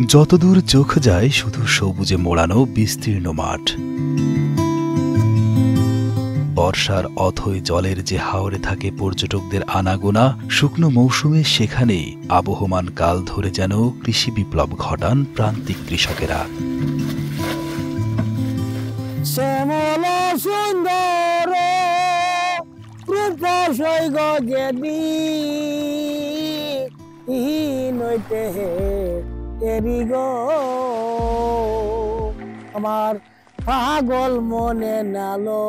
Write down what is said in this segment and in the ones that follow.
যতদূর চোখ যায় শুধু সবুজে মোড়ানো বিস্তীর্ণ মাঠ। বর্ষার অথই জলের যে হাওরে থাকে পর্যটকদের আনাগোনা, শুকনো মৌসুমে সেখানেই আবহমান কাল ধরে যেন কৃষি বিপ্লব ঘটান প্রান্তিক কৃষকেরা। আমার পাগল মনে নালো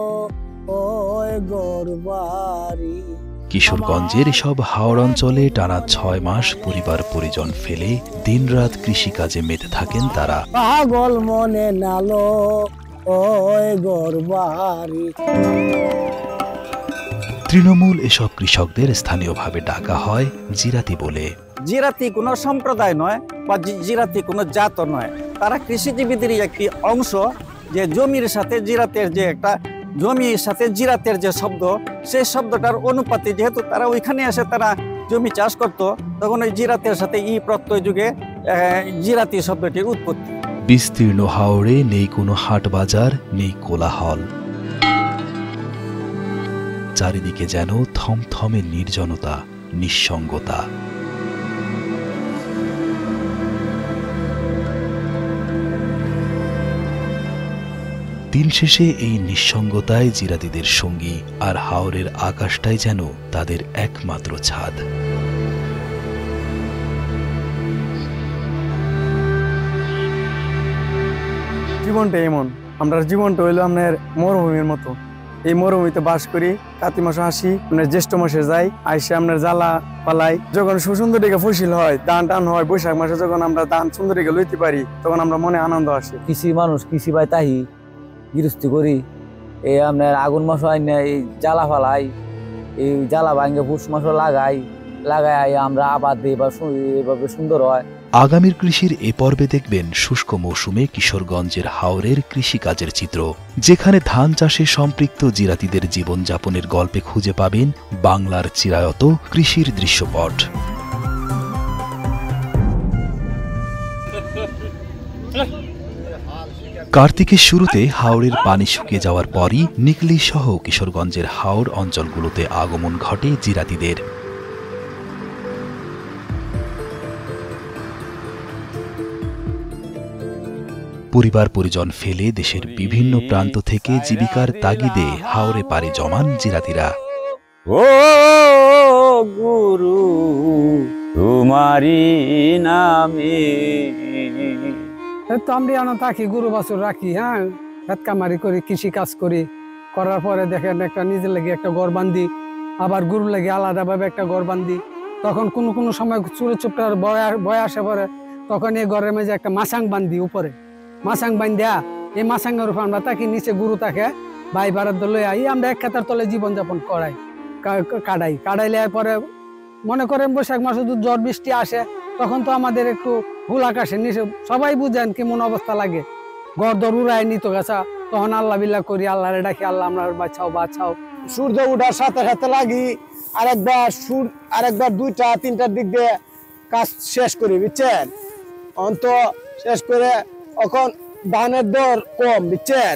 কিশোরগঞ্জের সব হাওর অঞ্চলে টানা ৬ মাস পরিবার পরিজন ফেলে দিনরাত কৃষিকাজে মেতে থাকেন তারা। পাগল মনে নালো গরবারি। তৃণমূল এসব কৃষকদের স্থানীয়ভাবে ডাকা হয় জিরাতি বলে। জিরাতি কোনো সম্প্রদায় নয় বা জিরাতি কোনো জাত নয়, তারা কৃষিজীবীদেরই একটি অংশ। যে জমির সাথে জিরাতের যে একটা জমির সাথে জিরাতের যে শব্দ, সেই শব্দটার অনুপাতে যেহেতু তারা ওইখানে এসে তারা জমি চাষ করত, তখন ওই জিরাতের সাথে প্রত্যয় যুগে জিরাতি শব্দটির উৎপত্তি। বিস্তীর্ণ হাওরে নেই কোনো হাট বাজার, নেই কোলাহল, চারিদিকে যেন থমথমে নির্জনতা, নিঃসঙ্গতা। দিন শেষে এই নিঃসঙ্গতায় জিরাতিদের সঙ্গী, আর হাওরের আকাশটাই যেন তাদের একমাত্র ছাদ। জীবনটা এমন, আমরা জীবনটা হইলো আপনার মরুভূমির মতো। এই মরুভূমিতে বাস করি, কাতি মাসে আসি, আপনার জ্যৈষ্ঠ মাসে যাই, আইসে আপনার জ্বালা পালাই। যখন সুন্দর দিকে ফসল হয়, ধান টান হয়, বৈশাখ মাসে যখন আমরা ধান সুন্দর দিকে লইতে পারি, তখন আমরা মনে আনন্দ আসে। কৃষি মানুষ, কৃষি বাই তাহি গৃহস্থী করি। এই আপনার আগুন মাস হয় না, এই জ্বালা ফালাই, এই জ্বালা ভাঙ্গে পুষ মাসও লাগাই আমরা আবাদ দিই বা এভাবে সুন্দর হয়। আগামীর কৃষির এ পর্বে দেখবেন শুষ্ক মৌসুমে কিশোরগঞ্জের হাওরের কৃষিকাজের চিত্র, যেখানে ধান চাষে সম্পৃক্ত জিরাতিদের জীবনযাপনের গল্পে খুঁজে পাবেন বাংলার চিরায়ত কৃষির দৃশ্যপট। কার্তিকের শুরুতে হাওরের পানি শুকিয়ে যাওয়ার পরই নিকলি সহ কিশোরগঞ্জের হাওর অঞ্চলগুলোতে আগমন ঘটে জিরাতিদের। পরিবার পরিজন ফেলে দেশের বিভিন্ন প্রান্ত থেকে জীবিকার তাগিদে হাওরে পাড়ি জমান জিরাতিরা। ও গুরু তোমারি নামে তো আমরা থাকি, গুরু বাছুর রাখি, হ্যাঁ, হাত কামারি করি, কৃষি কাজ করি। করার পরে দেখেন একটা নিজের লেগে একটা ঘর বান্ধি, আবার গরুর লেগে আলাদাভাবে একটা ঘর বান্ধি। তখন কোনো সময় চুরে চুপটার বয় আসে পরে, তখন এই ঘরের মাঝে একটা মাছাং বান্ধি, উপরে মাছাং বান্ধিয়া এই মাছাঙ্গের উপর আমরা থাকি, নিচে গুরু থাকে, ভাই ভাড়ার দলে আই আমরা এক খাতার তলে জীবনযাপন কাটাইলে পরে মনে করেন বৈশাখ মাসে যদি ঝড় বৃষ্টি আসে, তখন তো আমাদের একটু ভুল আকাশে নিচে সবাই বুঝেন কেমন অবস্থা লাগে, ঘর দর উড়ায় নিত গেছা। তখন আল্লাহ বিল্লাহ করি, আল্লাহরে ডাকি, আল্লাহ আমরা বাঁচাও। সূর্য উঠার সাথে সাথে লাগি আরেকবার 2টা 3টার দিক দিয়ে কাজ শেষ করি, বুঝছেন। অন্ত শেষ করে এখন ধানের দর কম, বুঝছেন,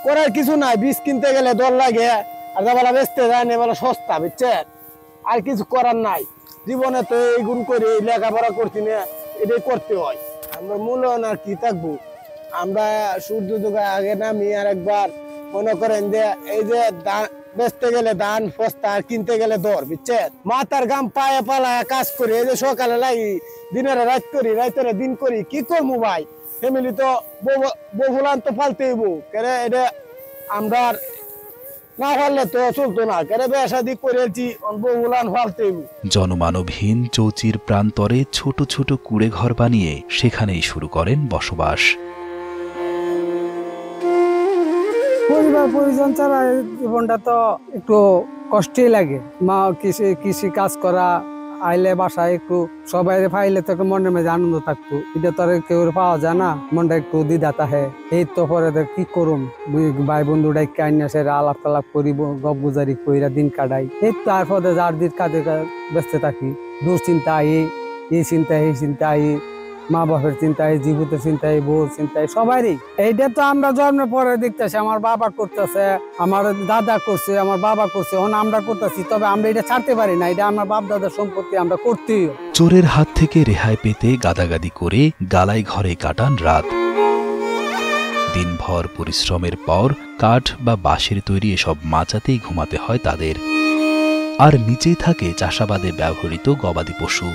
করার কিছু নাই, বীজ কিনতে গেলে দর লাগে, আর যাবেলা বেচতে যায় না বলে সস্তা, বুঝছেন। আর কিছু করার নাই, জীবনে তো এইগুণ করে লেখাপড়া করছি না, এটাই করতে হয়। আমরা মূল্যায়ন আর কি থাকবো, আমরা সূর্য যুগে আগে নামি, আর একবার মনে করেন যে এই যে বেচতে গেলে ধান ফস্তা, আর কিনতে গেলে দর, বুঝছেন। মাথার গাম পায়ে পালায় কাজ করি, এই যে সকালে লাগি, দিনের রাত করি, রাতের দিন করি, কি করবো ভাই। ফ্যামিলি তো বহুলান তো পালতে হইব, কেন এটা আমরা না পারলে তো চলতো না, কেন বেশাদি করেছি, বহুলান পালতে হইব। জনমানবহীন চৌচির প্রান্তরে ছোট ছোট কুড়ে ঘর বানিয়ে সেখানেই শুরু করেন বসবাস। পরিবার পরিজন ছাড়া জীবনটা তো একটু কষ্টই লাগে। মা কৃষি কাজ করা, আইলে বাসায় একটু সবাই পাইলে তো একটু মনের মাঝে আনন্দ থাকতো, এটা তো কেউ পাওয়া যায় না, মনটা একটু দ্বিধা থাকে। এই তো পরে কি করুম, ভাই বন্ধু ডাইকে আইনা সে আলাপ টালাপ করি, গপ গুজারি কইরা দিন কাটাই। এই তারপরে যার দিন কাজে ব্যস্ত থাকি, দুশ্চিন্তা এই চিন্তা এই চিন্তা, মা বাপের চিন্তায়, জীবিতের চিন্তায়, বউর চিন্তায়, সবারই। এইটা তো আমরা জন্মের পরে দেখতেছি, আমার বাবা করতেছে, আমার দাদা করছে, আমার বাবা করছে, এখন আমরা করতেছি। তবে আমরা এটা ছাড়তে পারি না, এটা আমার বাপ দাদার সম্পত্তি, আমরা করতেই। চোরের হাত থেকে রেহাই পেতে গাদাগাদি করে গালাই ঘরে কাটান রাত। দিনভর পরিশ্রমের পর কাঠ বা বাঁশের তৈরি এসব মাচাতেই ঘুমাতে হয় তাদের। আর নিচেই থাকে চাষাবাদে ব্যবহৃত গবাদি পশু।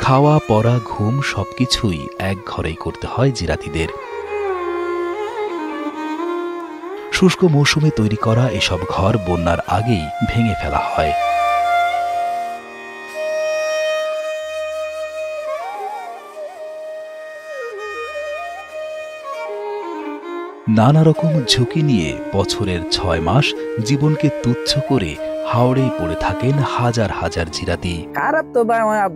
খাওয়া পরা ঘুম সবকিছুই এক ঘরেই করতে হয় জিরাতিদের। শুষ্ক মৌসুমে তৈরি করা এসব ঘর বন্যার আগেই ভেঙে ফেলা হয়। নানা রকম ঝুঁকি নিয়ে বছরের ৬ মাস জীবনকে তুচ্ছ করে হাওড়েই পড়ে থাকেন হাজার হাজার জিরাতি। খারাপ তো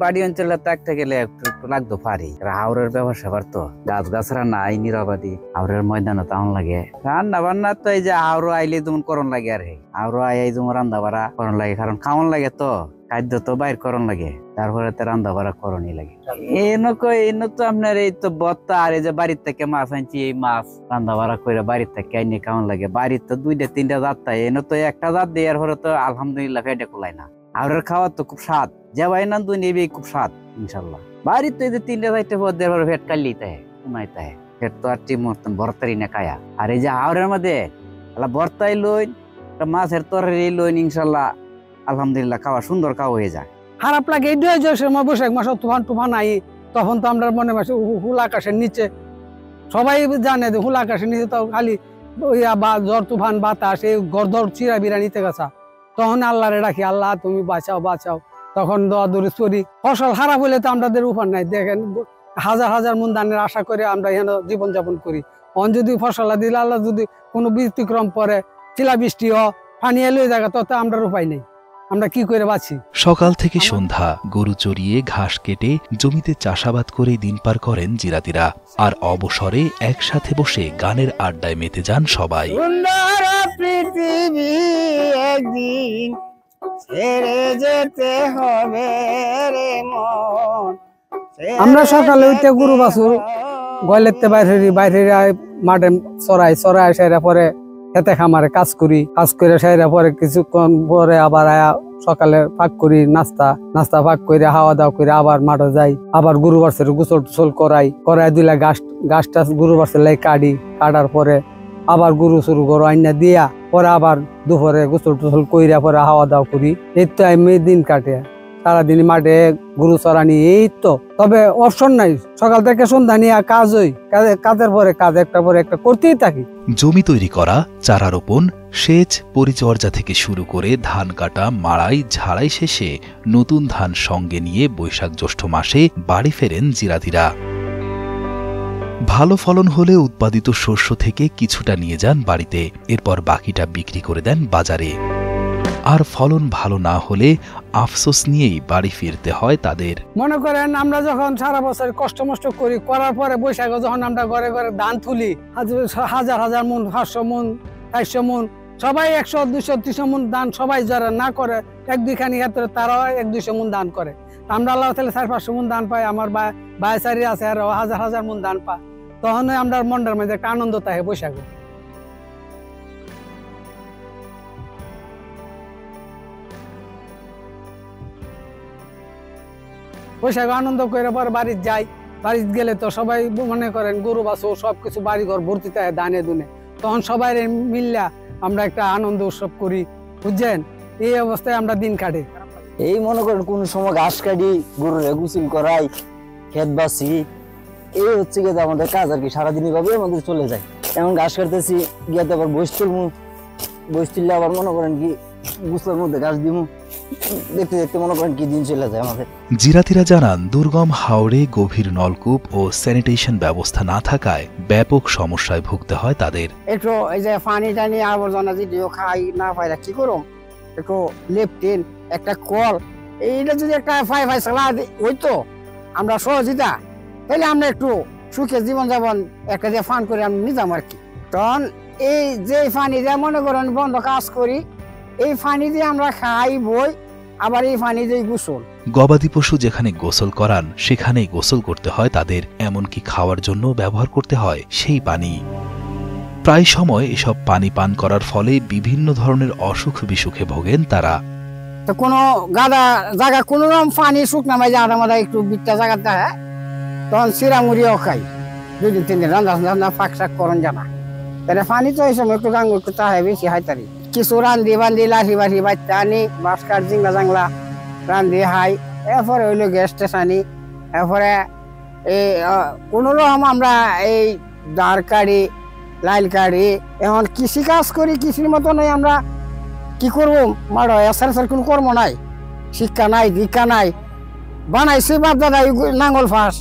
বাড়ি অঞ্চলে থাকতে গেলে একটু লাগতো পারি। হাওড়ের ব্যবসা তো গাছ গাছরা নাই, নিরাবাদী। হাওড়ের ময়দানে তাহন লাগে রান্না বান্না, তো এই যে হাওড় আইলে যেমন করণ লাগে। আর হাওড় আই যেমন রান্না বাড়া করণ লাগে, কারণ খাওয়ান লাগে তো, খাদ্য তো বাইর করণ লাগে, তারপরে তো রান্না বাড়া করণই লাগে। এনো তো আপনার এই তো বত্তা, আর এই যে বাড়ির থেকে মাছ আনছি, এই মাছ রান্না বাড়া করে বাড়ির থেকে আইনে খাওয়ান লাগে। বাড়ির তো 2-3টা জাত তাই, এনো তো একটা জাত দেওয়ার পরে তো আলহামদুলিল্লাহ পেটে কোলাই না। হাওড়ের খাওয়া তো খুব স্বাদ, যাবাই না দুই নেবে খুব স্বাদ ইনশাল্লাহ। বাড়ির তো এই যে 3টা-4টা পর দেওয়ার পরে পেট কাটলেই তাই কোনাই তাই, পেট তো আর ঠিক মতন ভর্তারি না খায়া। আর এই যে হাওড়ের মধ্যে ভর্তাই লইন, মাছের তরকারি লইন, ইনশাল্লাহ আলহামদুলিল্লাহ খাওয়া সুন্দর খাওয়া হয়ে যায়। খারাপ লাগে এই সময় বৈশাখ মাসে তুফান আই, তখন তো আমরা মনে মাসে হুল আকাশের নিচে, সবাই জানে যে হুল আকাশের নিচে তো খালি ঝড় তুফান বাতাস, এই গর্দর চিরা বিরা নিতে গেছা। তখন আল্লাহরে রাখি, আল্লাহ তুমি বাঁচাও বাঁচাও। তখন দৌড়াদৌড়ি করি। ফসল খারাপ হলে তো আমাদের উপায় নাই, দেখেন হাজার হাজার মন ধানের আশা করে আমরা এখানে জীবনযাপন করি। যদি ফসল দিলে আল্লাহ যদি কোনো ব্যতিক্রম পরে, শিলাবৃষ্টি পানি এলে জায়গা, তত আমরা উপায় নেই, আমরা কি করে বাঁচি। সকাল থেকে সন্ধ্যা গরু চড়িয়ে ঘাস কেটে জমিতে চাষাবাদ করে দিন পার করেন জিরাতিরা। আর অবসরে একসাথে বসে গানের আড্ডায় মেতে যান সবাই। সুন্দর পৃথিবী একদিন ছেড়ে যেতে হবে রে মন। আমরা সকালে উঠে গরু বাছুর গলেতে বাইরে মাঠে চড়াই সেরা পরে খেতে খামারে কাজ করে সেরা পরে কিছুক্ষণ পরে আবার সকালে পাক করি, নাস্তা পাক করে হাওয়া দাওয়া করে আবার মাঠে যাই। আবার গরু বাছুর গোসল টোসল করাই দিলে গাছটা গরু বাছুর লাই কাটার পরে আবার গরু শুরু করো আইনা দিয়া, পরে আবার দুপুরে গোসল টোসল কইরা পরে হাওয়া দাওয়া করি। এই তো আমি দিন কাটে, সারাদিন মাঠে গরু চড়ানি, এই তো। তবে অপশন নাই, সকাল থেকে সন্ধ্যা নিয়ে কাজের পরে কাজ, একটা পরে একটা করতেই থাকি। জমি তৈরি করা, চারা রোপণ, সেচ, পরিচর্যা থেকে শুরু করে ধান কাটা, মাড়াই, ঝাড়াই শেষে নতুন ধান সঙ্গে নিয়ে বৈশাখ জ্যৈষ্ঠ মাসে বাড়ি ফেরেন জিরাতিরা। ভালো ফলন হলে উৎপাদিত শস্য থেকে কিছুটা নিয়ে যান বাড়িতে, এরপর বাকিটা বিক্রি করে দেন বাজারে। আর ফলন ভালো না হলে আফসোস নিয়েই বাড়ি ফিরতে হয় তাদের। মনে করেন আমরা যখন সারা বছর কষ্ট করি, করার পরে বৈশাখে যখন আমরা ঘরে ঘরে ধান তুলি, হাজার হাজার মন, 500 মন, 400 মন, সবাই 100, 200, 300 মন ধান, সবাই যারা না করে 1-2 ক্ষেত্রে তারাও 100-200 মন ধান করে। আমরা আল্লাহ তাআলা 400-500 মন ধান পাই, আমার ভাইচারি আছে আর হাজার হাজার মন ধান পায়। তখন আমরা মনের মধ্যে একটা আনন্দ থাকে বৈশাখে। বৈশাখে আনন্দ করে পরে বাড়িতে যাই। বাড়িতে গেলে তো সবাই মনে করেন গরু বাছুর সবকিছু বাড়ি ঘর ভর্তি থাকে ধানে দুনে, তখন সবাই মিল্লা আমরা একটা আনন্দ উৎসব করি, বুঝছেন। এই অবস্থায় আমরা দিন কাটে। এই মনে করেন কোন সময় ঘাস কাটি, গরুরে গোসল করাই, ক্ষেত বাছি, এই হচ্ছে গিয়ে আমাদের কাজ আর কি। সারাদিন এইভাবে আমাদের চলে যায়। এমন ঘাস কাটতেছি, গিয়াতে আবার বইস তুললে আবার মনে করেন কি গুছলের মধ্যে ঘাস দিমু, দেখতে দেখতে মনে করেন কি দিন চলে যায় আমাদের। জিরাতিরা জানান, দুর্গম হাওড়ে গভীর নলকূপ ও স্যানিটেশন ব্যবস্থা না থাকায় ব্যাপক সমস্যায় ভুগতে হয় তাদের। একটু এই যে পানি টানি আবর্জনা যদিও খাই না পাইরা কি করুম, একটু লেফটিন একটা কল, এইটা যদি একটা ফাইসালা হইতো আমরা সহজিতা, তাহলে আমরা একটু সুখে জীবনযাপন একটা দিয়ে ফান করে আমি নিতাম আর কি। তখন এই যে পানি দিয়ে মনে করেন বন্ধ কাজ করি, এই পানি দিয়ে আমরা খাই বই, আবার এই পানি দিয়ে গোসল। গবাদি পশু যেখানে গোসল করান সেখানেই গোসল করতে হয় তাদের, এমনকি খাওয়ার জন্য ব্যবহার করতে হয় সেই পানি। প্রায় সময় এসব পানি পান করার ফলে বিভিন্ন ধরনের অসুখ বিসুখে ভোগেন তারা। তো কোনো গাদা জায়গা কোনো রকম পানি শুকনা মাঝে আধা মাদা একটু বিটটা জায়গাতে হয়, তখন চিরামুড়িও খাই 2 দিন 3 দিন রান্না ফাঁক শাক করন জানা। তাহলে পানি তো এই সময় একটু গাঙ্গ একটু তাহে বেশি হয় তারি। কিছু রান্ধি বান্ধি লাঠি বাঠি বাচ্চা আনি বাসকার জিংলা জাংলা রান্ধি হাই, এরপরে হইলো গ্যাস টেস আনি। এরপরে এই কোনো রকম আমরা এই দাঁড় কাড়ি লাইল কাড়ি এখন কৃষি কাজ করি, কৃষির মতো নয় আমরা কি করবো মার এসার কোনো কর্ম নাই, শিক্ষা নাই দীক্ষা নাই, বানাইছি বাপ দাদা নাঙ্গল ফাঁস।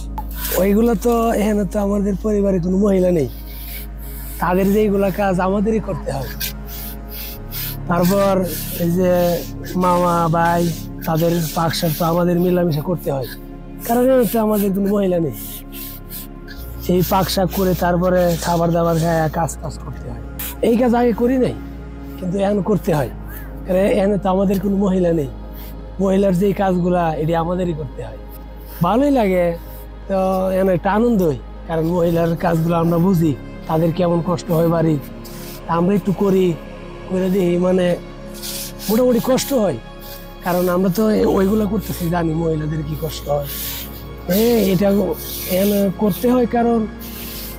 ওইগুলো তো এখানে তো আমাদের পরিবারে কোনো মহিলা নেই, তাদের যেগুলা কাজ আমাদেরই করতে হয়। তারপর এই যে মামা ভাই তাদের পাক শাক তো আমাদের মিলামিশা করতে হয়, কারণ তো আমাদের কোনো মহিলা নেই। এই পাক শাক করে তারপরে খাবার দাবার খায় কাজ করতে হয়। এই কাজ আগে করি নাই, কিন্তু এখন করতে হয়, কারণ এখানে তো আমাদের কোনো মহিলা নেই। মহিলার যেই কাজগুলা এটি আমাদেরই করতে হয়। ভালোই লাগে, তো এখানে একটা আনন্দই, কারণ মহিলার কাজগুলো আমরা বুঝি তাদের কেমন কষ্ট হয় বাড়ি, আমরা একটু করি করে দিই, মানে মোটামুটি কষ্ট হয়, কারণ আমরা তো ওইগুলো করতেছি জানি মহিলাদের কি কষ্ট হয়। এটা এখানে করতে হয়, কারণ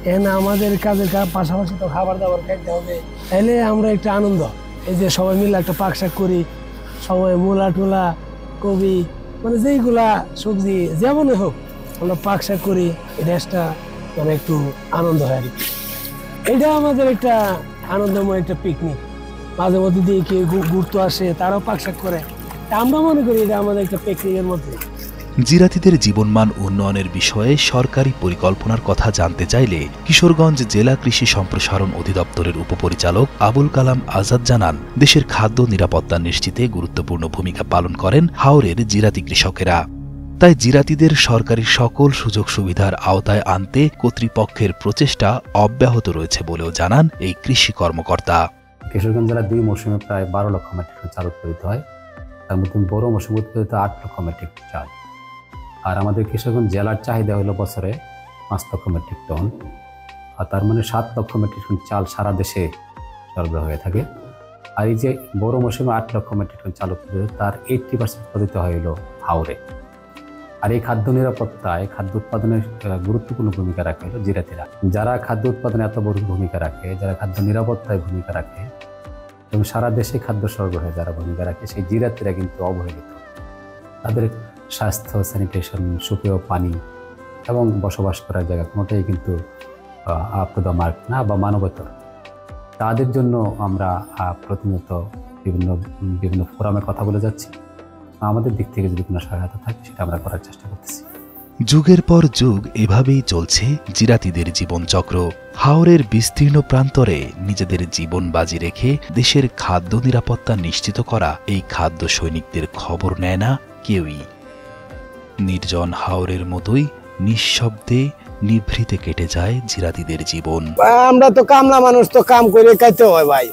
এখানে আমাদের কাজের পাশাপাশি তো খাবার দাবার খাইতে হবে, তাহলে আমরা একটা আনন্দ। এই যে সবাই মিলে একটা পাক শাক করি, সবাই মূলা টুলা কবি মানে যেইগুলা সবজি যেমনই হোক আমরা পাক শাক করি, এটা একটা মানে একটু আনন্দ হয় আর কি। এটা আমাদের একটা আনন্দময় একটা পিকনিক। মাঝে মধ্যে দিয়ে কেউ ঘুরতে আসে, তারাও পাক শাক করে, আমরা মনে করি এটা আমাদের একটা পিকনিকের মধ্যে। জিরাতিদের জীবনমান উন্নয়নের বিষয়ে সরকারি পরিকল্পনার কথা জানতে চাইলে কিশোরগঞ্জ জেলা কৃষি সম্প্রসারণ অধিদপ্তরের উপপরিচালক আবুল কালাম আজাদ জানান, দেশের খাদ্য নিরাপত্তা নিশ্চিতে গুরুত্বপূর্ণ ভূমিকা পালন করেন হাওরের জিরাতি কৃষকেরা। তাই জিরাতিদের সরকারি সকল সুযোগ সুবিধার আওতায় আনতে কর্তৃপক্ষের প্রচেষ্টা অব্যাহত রয়েছে বলেও জানান এই কৃষি কর্মকর্তা। কিশোরগঞ্জ জেলার 2 মৌসুমে প্রায় 12 লক্ষ মেট্রিক টন চাল উৎপাদিত হয়, তার মধ্যে বড় মৌসুমে উৎপাদিত 8 লক্ষ মেট্রিক টন চাল। আর আমাদের কিশোরগঞ্জ জেলার চাহিদা হলো বছরে 5 লক্ষ মেট্রিক টন, আর তার মানে 7 লক্ষ মেট্রিক টন চাল সারা দেশে সরবরাহ হয়ে থাকে। আর এই যে বড় মৌসুমে 8 লক্ষ মেট্রিক টন চাল উৎপাদিত, তার 80% উৎপাদিত হয় হলো হাওরে। আর এই খাদ্য নিরাপত্তায় খাদ্য উৎপাদনে গুরুত্বপূর্ণ ভূমিকা রাখে হলো জিরাতিরা। যারা খাদ্য উৎপাদনে এত বড় ভূমিকা রাখে, যারা খাদ্য নিরাপত্তায় ভূমিকা রাখে এবং সারা দেশে খাদ্য সরবরাহে যারা ভূমিকা রাখে, সেই জিরাতিরা কিন্তু অবহেলিত। তাদের স্বাস্থ্য, স্যানিটেশন, সুপেয় পানি এবং বসবাস করার জায়গা কোনোটাই কিন্তু আপ টু দ্য মার্ক না বা মানবতর। তাদের জন্য আমরা প্রতিনিয়ত বিভিন্ন ফোরামে কথা বলে যাচ্ছি। আমাদের দিক থেকে যদি কোনো সহায়তা থাকে সেটা আমরা করার চেষ্টা করতেছি। যুগের পর যুগ এভাবেই চলছে জিরাতিদের জীবনচক্র। হাওরের বিস্তীর্ণ প্রান্তরে নিজেদের জীবন বাজি রেখে দেশের খাদ্য নিরাপত্তা নিশ্চিত করা এই খাদ্য সৈনিকদের খবর নেয় না কেউই। নির্জন হাওরের মতোই নিঃশব্দে নিভৃতে কেটে যায় জিরাতিদের জীবন। আমরা তো কামলা মানুষ, তো কাম করে খাইতে হয় ভাই।